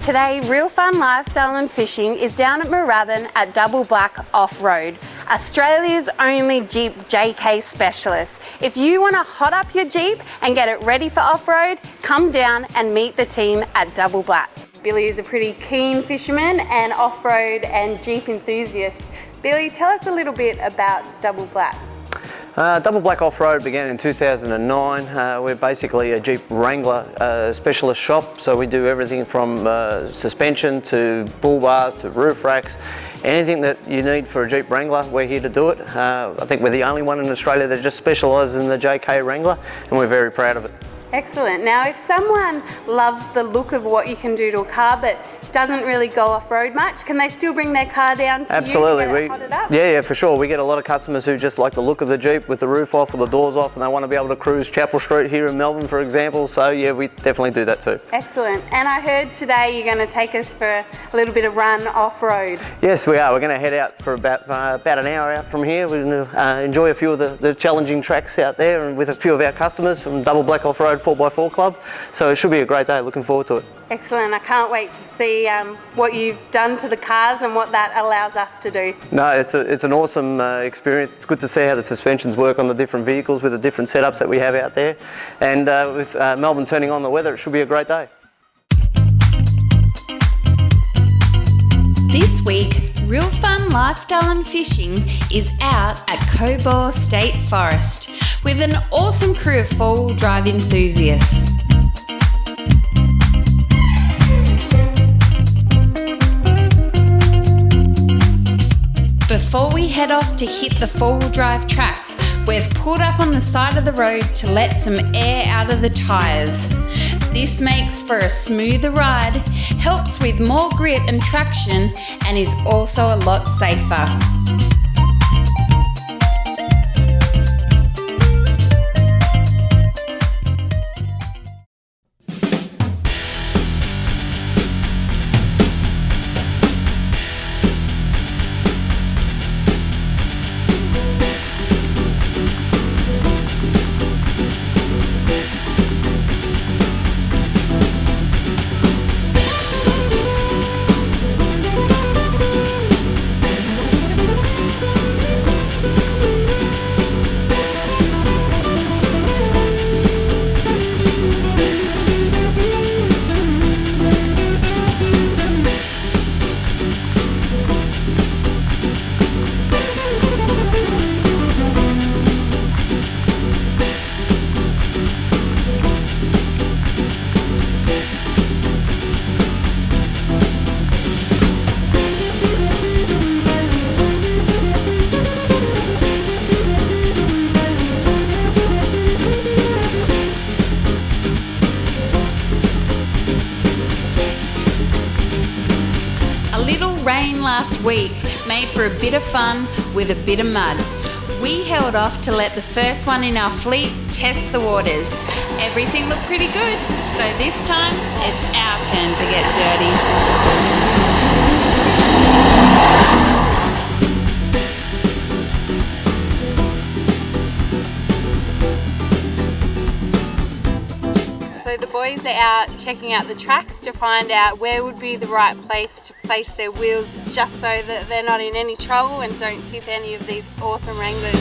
Today, Real Fun Lifestyle and Fishing is down at Moorabbin at Double Black Offroad, Australia's only Jeep JK specialist. If you want to hot up your Jeep and get it ready for off-road, come down and meet the team at Double Black. Billy is a pretty keen fisherman and off-road and Jeep enthusiast. Billy, tell us a little bit about Double Black. Double Black Offroad began in 2009. We're basically a Jeep Wrangler specialist shop, so we do everything from suspension to bull bars to roof racks. Anything that you need for a Jeep Wrangler, we're here to do it. I think we're the only one in Australia that just specialises in the JK Wrangler, and we're very proud of it. Excellent. Now, if someone loves the look of what you can do to a car but doesn't really go off-road much, can they still bring their car down to Absolutely. you to get it hotted up? Yeah, for sure. We get a lot of customers who just like the look of the Jeep with the roof off or the doors off, and they want to be able to cruise Chapel Street here in Melbourne, for example. So yeah, we definitely do that too. Excellent. And I heard today you're going to take us for a little bit of run off-road. Yes, we are. We're going to head out for about an hour out from here. We're going to enjoy a few of the challenging tracks out there and with a few of our customers from Double Black Offroad 4x4 Club. So it should be a great day. Looking forward to it. Excellent. I can't wait to see what you've done to the cars and what that allows us to do. No, it's an awesome experience. It's good to see how the suspensions work on the different vehicles with the different setups that we have out there. And with Melbourne turning on the weather, it should be a great day. This week, Real Fun Lifestyle and Fishing is out at Cobor State Forest with an awesome crew of four-wheel drive enthusiasts. Before we head off to hit the four-wheel drive tracks, we've pulled up on the side of the road to let some air out of the tyres. This makes for a smoother ride, helps with more grip and traction, and is also a lot safer. Rain last week made for a bit of fun with a bit of mud. We held off to let the first one in our fleet test the waters. Everything looked pretty good, so this time it's our turn to get dirty. So the boys are out checking out the tracks to find out where would be the right place to place their wheels just so that they're not in any trouble and don't tip any of these awesome Wranglers.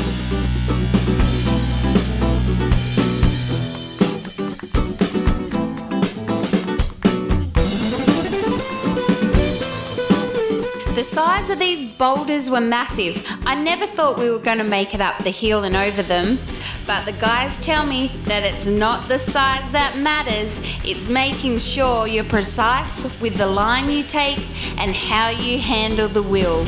The size of these boulders were massive. I never thought we were going to make it up the hill and over them, but the guys tell me that it's not the size that matters, it's making sure you're precise with the line you take and how you handle the wheel.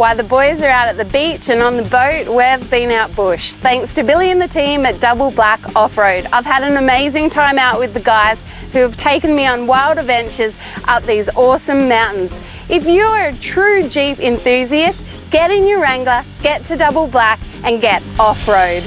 While the boys are out at the beach and on the boat, we've been out bush. Thanks to Billy and the team at Double Black Offroad. I've had an amazing time out with the guys who have taken me on wild adventures up these awesome mountains. If you are a true Jeep enthusiast, get in your Wrangler, get to Double Black and get off-road.